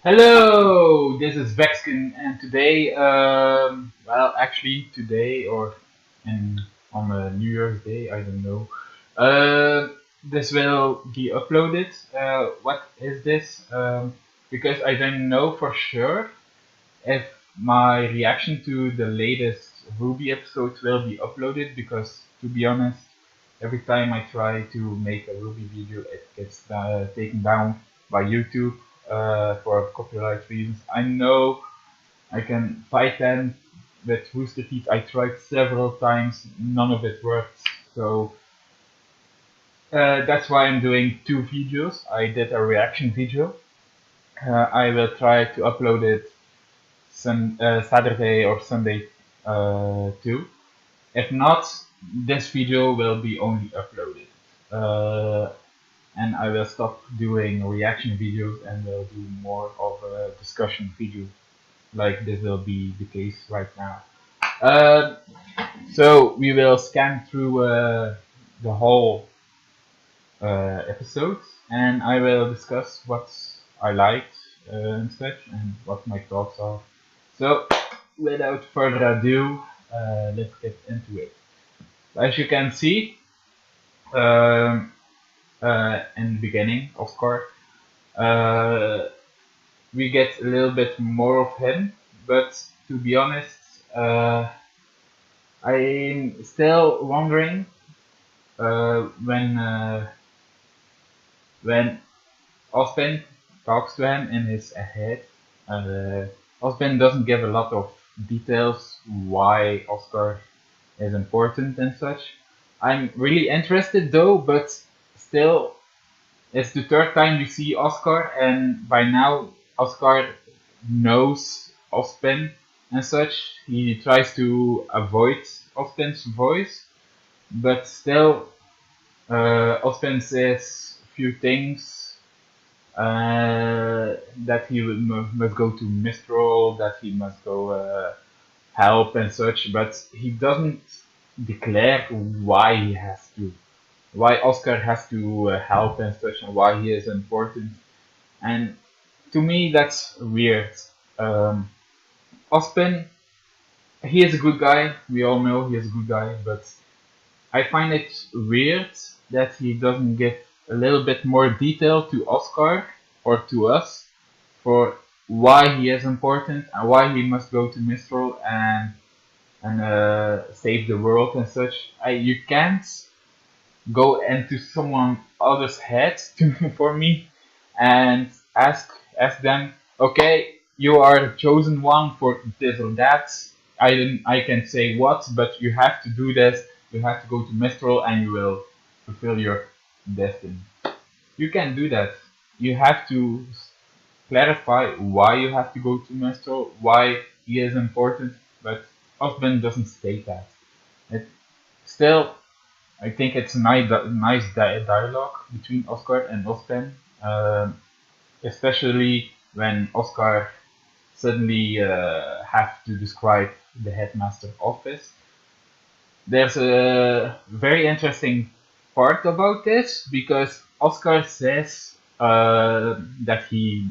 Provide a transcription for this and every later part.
Hello, this is Vexkin, and today, actually today or in, on New Year's Day, I don't know. This will be uploaded. What is this? Because I don't know for sure if my reaction to the latest RWBY episode will be uploaded. Because to be honest, every time I try to make a RWBY video, it gets taken down by YouTube for copyright reasons. I know I can fight them with Rooster Teeth. I tried several times, none of it worked. So that's why I'm doing two videos. I did a reaction video. I will try to upload it Saturday or Sunday too. If not, this video will be only uploaded. And I will stop doing reaction videos and will do more of a discussion video, like this will be the case right now. Uh, so we will scan through the whole episode, and I will discuss what I liked and such, and what my thoughts are. So without further ado, let's get into it. As you can see, um, in the beginning, of course, uh, we get a little bit more of him, but to be honest, I'm still wondering when Ospen talks to him in his head. Uh, Ospen doesn't give a lot of details why Oscar is important and such. I'm really interested though, but still, it's the third time we see Oscar, and by now Oscar knows Ospen and such. He tries to avoid Ospen's voice, but still, Ospen says a few things that he must go to Mistral, that he must go help and such, but he doesn't declare why he has to, why Oscar has to help and such, and why he is important. And to me, that's weird. Um, Ospen, he is a good guy. We all know he is a good guy, but I find it weird that he doesn't give a little bit more detail to Oscar or to us for why he is important and why he must go to Mistral and save the world and such. You can't go into someone other's head for me and ask them, okay, you are the chosen one for this or that. I can say what, but you have to do this. You have to go to Mistral and you will fulfill your destiny. You can do that. You have to clarify why you have to go to Mistral, why he is important, but Osmond doesn't state that. It still, I think it's a nice dialogue between Oscar and Ospen, especially when Oscar suddenly have to describe the headmaster office. There's a very interesting part about this because Oscar says that he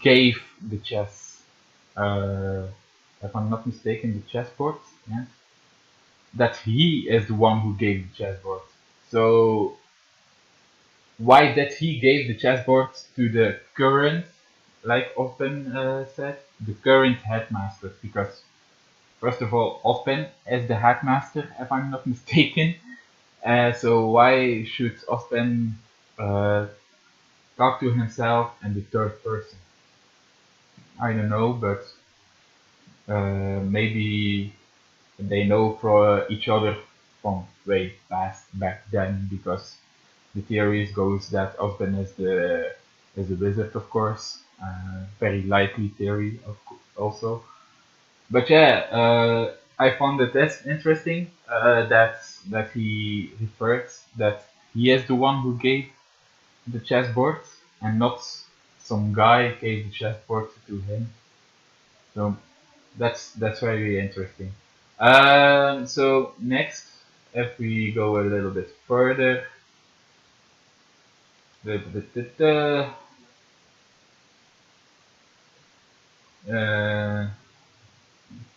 gave the chess, uh, if I'm not mistaken, the chessboard. Yeah, that he is the one who gave the chessboard. So why that he gave the chessboard to the current, like Ospen said, the current headmaster? Because first of all, Ospen is the headmaster, if I'm not mistaken. So why should Ospen uh, talk to himself in the third person? I don't know, but maybe they know for each other from way past back then, because the theories goes that Osben is a wizard, of course. Very likely theory, also. But yeah, I found it as interesting that he referred that he is the one who gave the chessboard and not some guy gave the chessboard to him. So that's very interesting. So next, if we go a little bit further,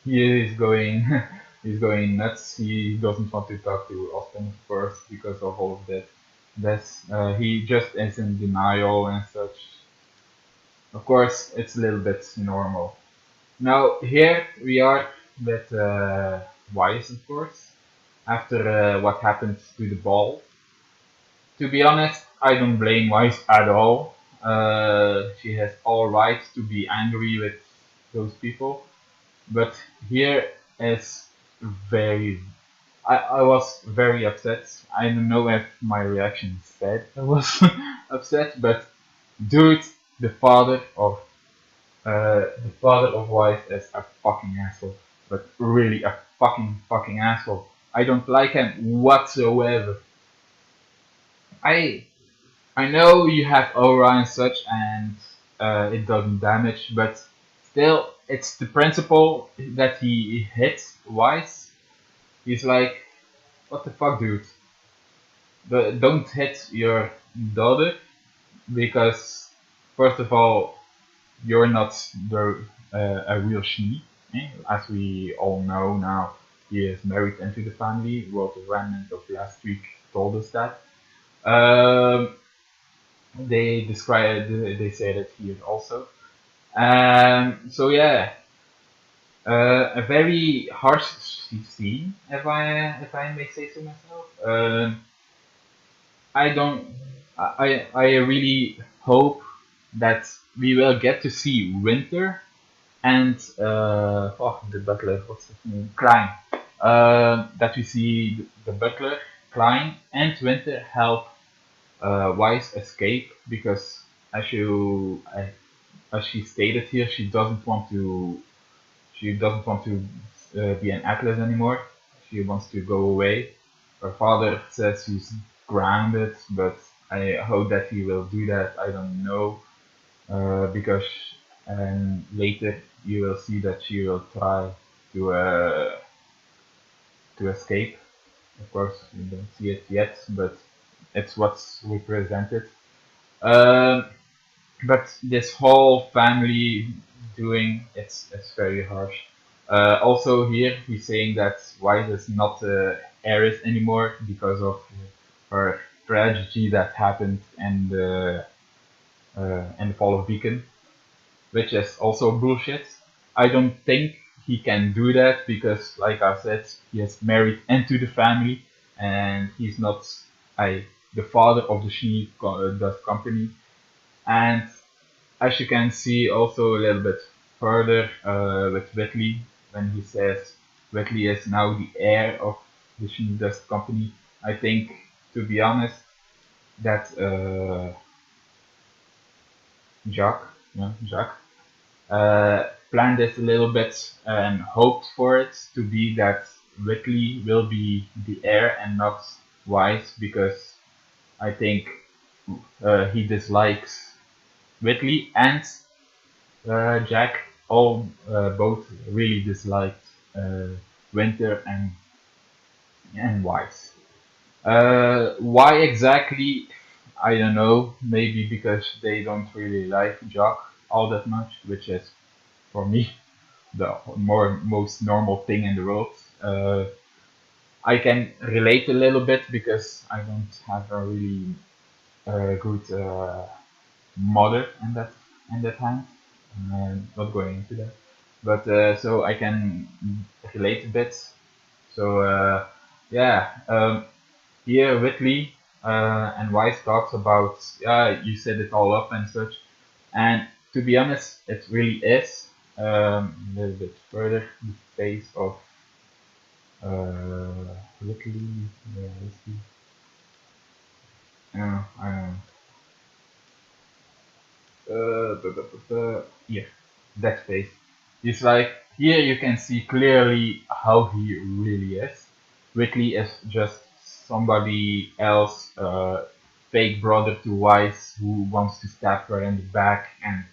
he is going he's going nuts. He doesn't want to talk to Austin, of course, because of all of that. That's he just is in denial and such. Of course, it's a little bit normal. Now here we are with Wise, of course, after what happened to the ball. To be honest, I don't blame Wise at all. She has all right to be angry with those people, but here is very. I was very upset. I don't know if my reaction said I was upset, but dude, the father of Wise is a fucking asshole, but really a fucking asshole. I don't like him whatsoever. I I know you have aura and such, and it doesn't damage, but still, it's the principle that he hits Wise. He's like, what the fuck, dude? Don't hit your daughter because, first of all, you're not a real she. As we all know now, he is married into the family. Well, the remnant of last week told us that. Um, they say that he is also. So yeah, a very harsh scene, if I may say so myself. I don't. I really hope that we will get to see Winter and the butler. What's his name? Klein. That we see the butler Klein and Winter help Wise escape because as she stated here, she doesn't want to be an atlas anymore. She wants to go away. Her father says she's grounded, but I hope that he will do that. I don't know because later you will see that she will try to uh, to escape. Of course, you don't see it yet, but it's what's represented. Um, but this whole family doing it's very harsh. Also here he's saying that White is not heiress anymore because of her tragedy that happened in the fall of Beacon, which is also bullshit. I don't think he can do that because, like I said, he is married into the family and he's not I the father of the Dust Company. And as you can see also a little bit further with Whitley, when he says Whitley is now the heir of the Sheen Dust Company, I think, to be honest, that Jacques, planned this a little bit and hoped for it to be that Whitley will be the heir and not Wise because I think he dislikes Whitley and Jack all both really disliked uh, Winter and Wise. Why exactly? I don't know. Maybe because they don't really like Jock all that much, which is for me the most normal thing in the world. I can relate a little bit because I don't have a really good mother in that time. Not going into that, but so I can relate a bit. So yeah, here Whitley and Wise talks about you set it all up and such, and to be honest, it really is a little bit further the face of Whitley. Yeah, let's see. I don't know. Yeah, that face. It's like here you can see clearly how he really is. Whitley is just somebody else, fake brother to Wise, who wants to stab her in the back and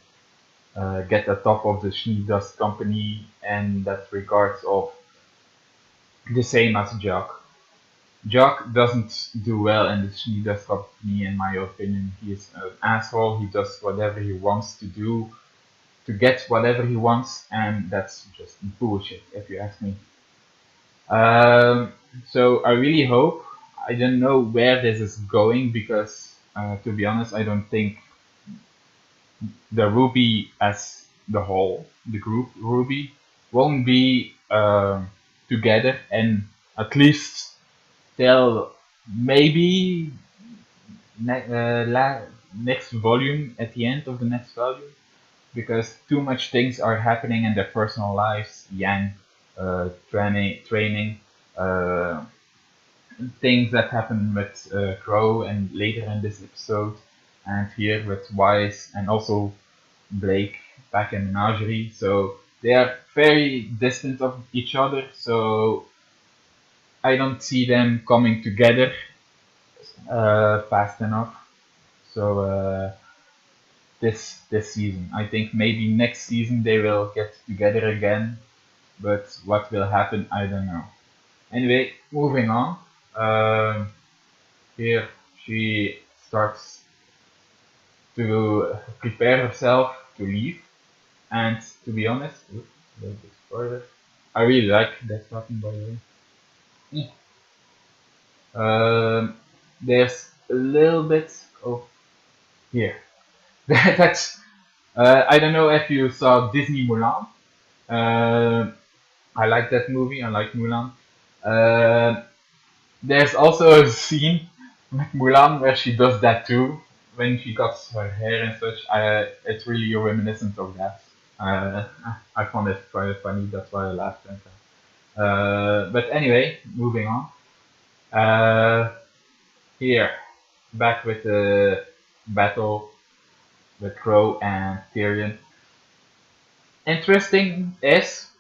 get the top of the Dust Company, and that regards of the same as Jock. Jock doesn't do well in the Dust Company, in my opinion. He is an asshole. He does whatever he wants to do to get whatever he wants, and that's just bullshit, if you ask me. Um, so I really hope. I don't know where this is going because, to be honest, I don't think the RWBY as the whole, the group RWBY, won't be together and at least till maybe next volume, at the end of the next volume, because too much things are happening in their personal lives. Yang training, uh, things that happen with Crow and later in this episode, and here with Wise and also Blake back in Menagerie. So they are very distant of each other. So I don't see them coming together fast enough. So this season, I think maybe next season they will get together again. But what will happen, I don't know. Anyway, moving on. Um, Here she starts to prepare herself to leave, and to be honest, oops, a little bit further. I really like that button, by the way. There's a little bit of here. That's I don't know if you saw Disney Mulan. Uh, I like that movie. I like Mulan. Uh, There's also a scene with Mulan where she does that too, when she cuts her hair and such. It's really reminiscent of that. Uh, I found it quite funny, that's why I laughed at that. But anyway, moving on. Uh, Here, back with the battle with Crow and Tyrion. Interesting is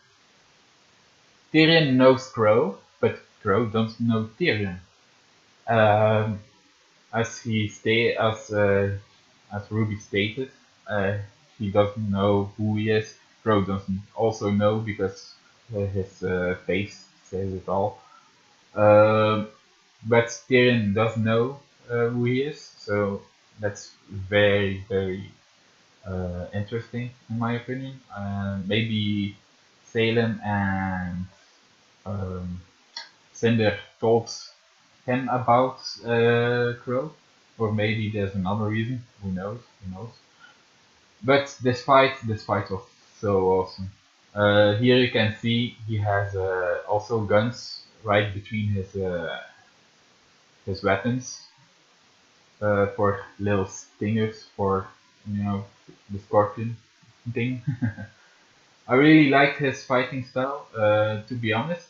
Tyrion knows Crow, but Crow don't know Tyrion. Um, as he stay as Ruby stated, he doesn't know who he is. Crow doesn't also know because his face says it all. Um, but Tyrion does know who he is, so that's very interesting in my opinion. Maybe Salem and um, Cinder told him about Crow, or maybe there's another reason. Who knows? Who knows? But this fight was so awesome. Here you can see he has also guns right between his weapons for little stingers for the scorpion thing. I really like his fighting style. To be honest,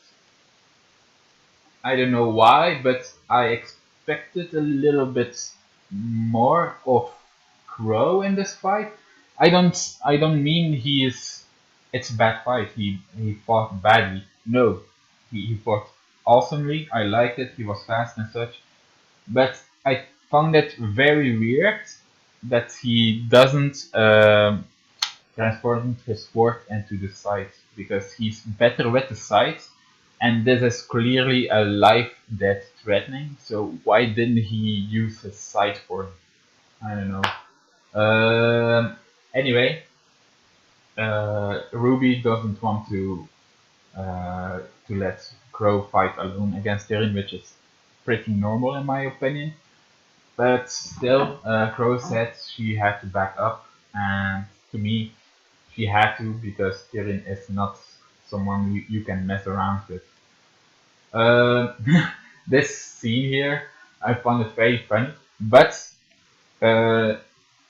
I don't know why, but I expected a little bit more of Crow in this fight. I don't mean it's a bad fight. He fought badly. No. He fought awesomely. I liked it. He was fast and such. But I found it very weird that he doesn't transform his sword into the scythe because he's better with the scythe, and this is clearly a life death threatening. So why didn't he use his scythe for? I don't know. Anyway, Ruby doesn't want to let Crow fight alone against Tyrion, which is pretty normal in my opinion. But still, Crow said she had to back up, and to me, she had to because Tyrion is not someone you can mess around with. Uh, this scene here, I found it very funny, but uh,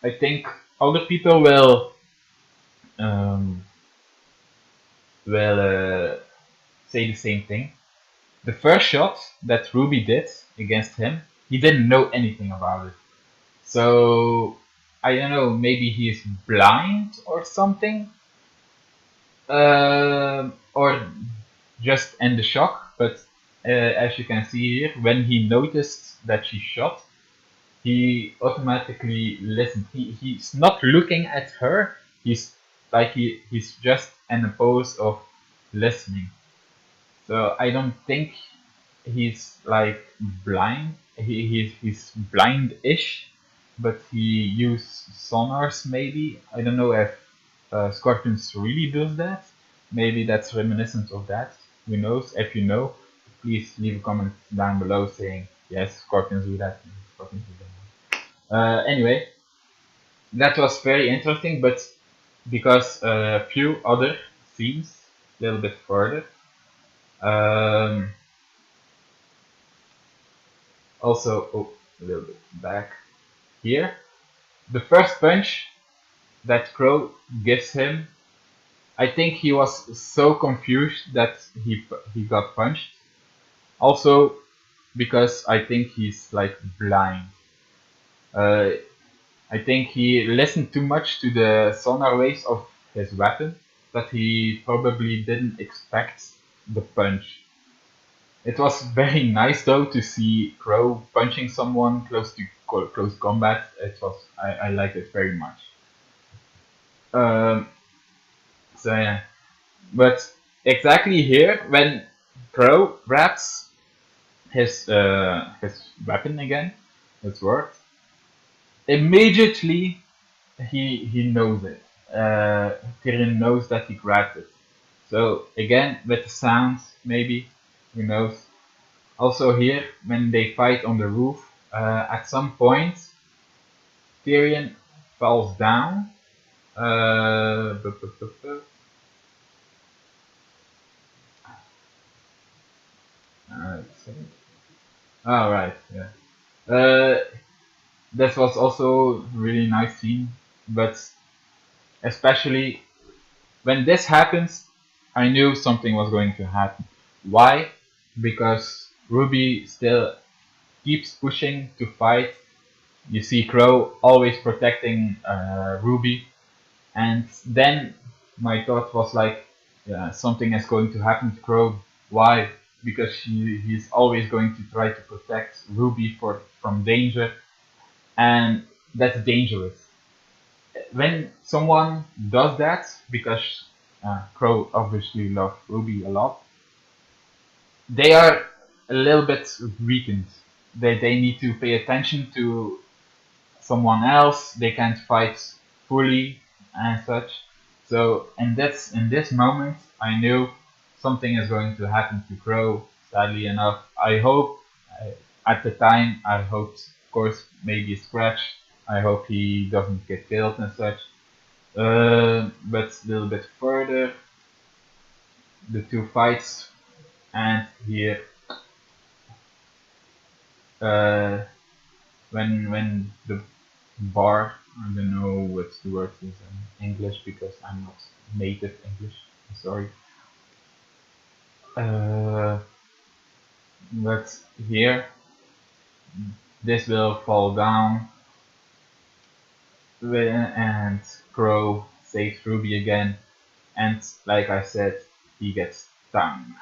I think other people um, will say the same thing. The first shot that Ruby did against him, he didn't know anything about it. So I don't know, maybe he is blind or something, or just in the shock. But as you can see here, when he noticed that she shot, he automatically listened. He's not looking at her. He's he's just in a pose of listening. So I don't think he's like blind. He's blind-ish, but he used sonars maybe. I don't know if Scorpions really does that. Maybe that's reminiscent of that. Who knows? If you know, please leave a comment down below saying yes, Scorpions do that. Scorpions do that. Anyway, that was very interesting, but because a few other scenes a little bit further. Um, Also, oh, a little bit back here. The first punch that Crow gives him, I think he was so confused that he got punched. Also, because I think he's like blind. Uh, I think he listened too much to the sonar waves of his weapon that he probably didn't expect the punch. It was very nice though to see Crow punching someone close to close combat. I liked it very much. Um, so yeah, but exactly here when Crow grabs his weapon again, his sword, immediately he knows it. Tyrion knows that he grabbed it. So again with the sounds, maybe who knows. Also here, when they fight on the roof, at some point, Tyrion falls down. Bu- bu- bu- bu- Oh, right, yeah. This was also really nice scene, but especially when this happens, I knew something was going to happen. Why? Because Ruby still keeps pushing to fight. You see Crow always protecting Ruby, and then my thought was like, yeah, something is going to happen to Crow. Why? Because he's always going to try to protect Ruby from danger, and that's dangerous. When someone does that, because Crow obviously loves Ruby a lot, they are a little bit weakened. They need to pay attention to someone else. They can't fight fully and such. So in this moment, I knew something is going to happen to Crow. Sadly enough, I hope. At the time, I hoped, of course, maybe a scratch. I hope he doesn't get killed and such. But a little bit further, the two fights, and here, uh, when the bar. I don't know what the word is in English because I'm not native English. I'm sorry. Uh, but here, this will fall down, and Crow saves Ruby again. And like I said, he gets stung,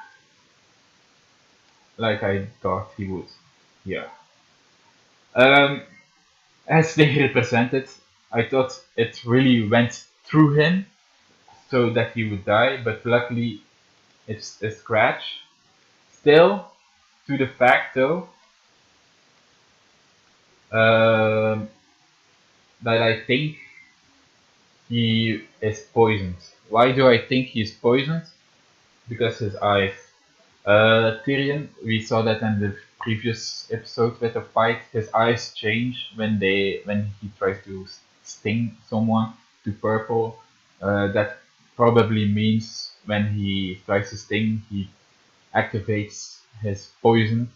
like I thought he would. Yeah. Um, as they represented, I thought it really went through him so that he would die, but luckily it's a scratch. Still, to the fact though, um, that I think he is poisoned. Why do I think he's poisoned? Because his eyes. Tyrion, we saw that in the previous episode with the fight. His eyes change when he tries to sting someone to purple. That probably means when he tries to sting, he activates his poison.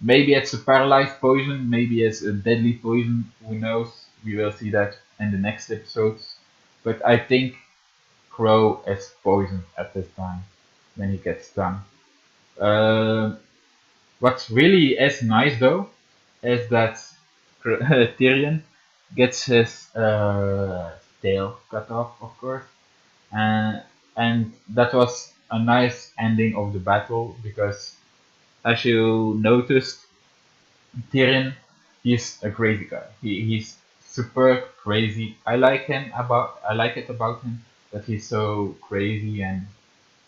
Maybe it's a paralyzed poison, maybe it's a deadly poison, who knows? We will see that in the next episodes. But I think Crow is poisoned at this time when he gets stung. Uh, what really is nice though is that Tyrion gets his tail cut off, of course, and that was a nice ending of the battle because, as you noticed, Tyrion, he's a crazy guy. He's super crazy. I like it about him that he's so crazy and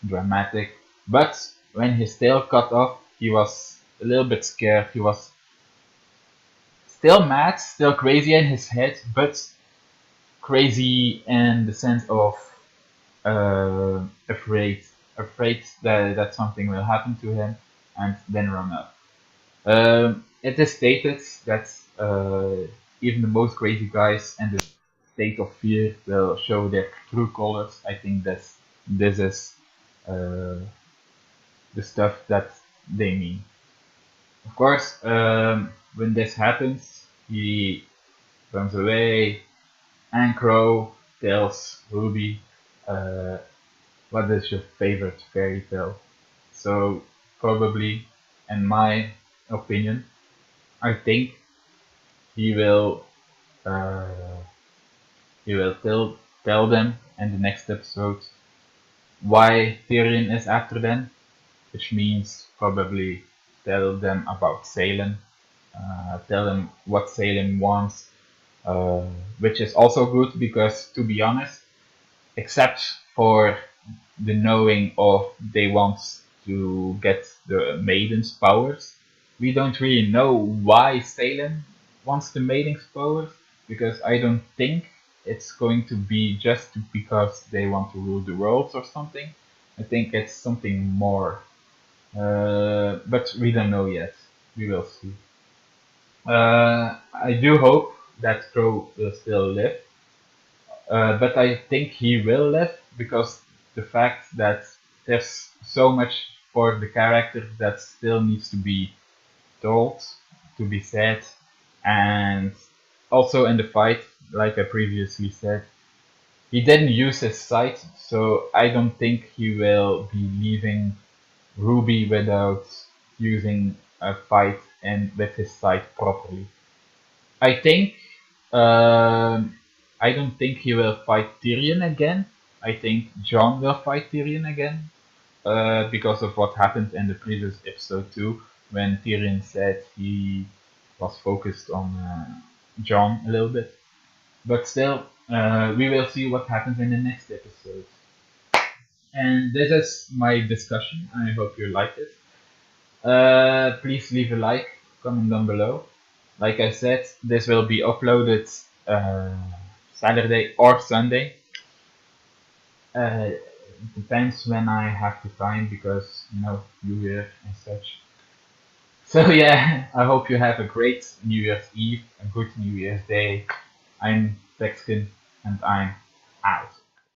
dramatic. But when his tail cut off, he was a little bit scared. He was still mad, still crazy in his head, but crazy in the sense of afraid, that something will happen to him, and then run up. It is stated that even the most crazy guys and the state of fear will show their true colors. I think this is uh, the stuff that they mean. Of course, when this happens, he runs away, and Crow tells Ruby, uh, "What is your favorite fairy tale?" So probably, in my opinion, I think he will uh, tell them in the next episode why Tyrion is after them, which means probably tell them about Salem, tell them what Salem wants, uh, which is also good because, to be honest, except for the knowing of they want to get the maiden's powers, we don't really know why Salem wants the maiden's powers, because I don't think it's going to be just because they want to rule the world or something. I think it's something more, but we don't know yet. We will see. I do hope that Crow will still live, but I think he will live because the fact that there's so much for the character that still needs to be told, to be said, and also in the fight, like I previously said, he didn't use his sight, so I don't think he will be leaving Ruby without using a fight and with his sight properly. I think I don't think he will fight Tyrion again. I think Jon will fight Tyrion again because of what happened in the previous episode too, when Tyrion said he was focused on Jon a little bit. But still, we will see what happens in the next episode. And this is my discussion. I hope you liked it. Please leave a like, comment down below. Like I said, this will be uploaded Saturday or Sunday. Depends when I have the time because New Year and such. So yeah, I hope you have a great New Year's Eve, a good New Year's Day. I'm Texican and I'm out.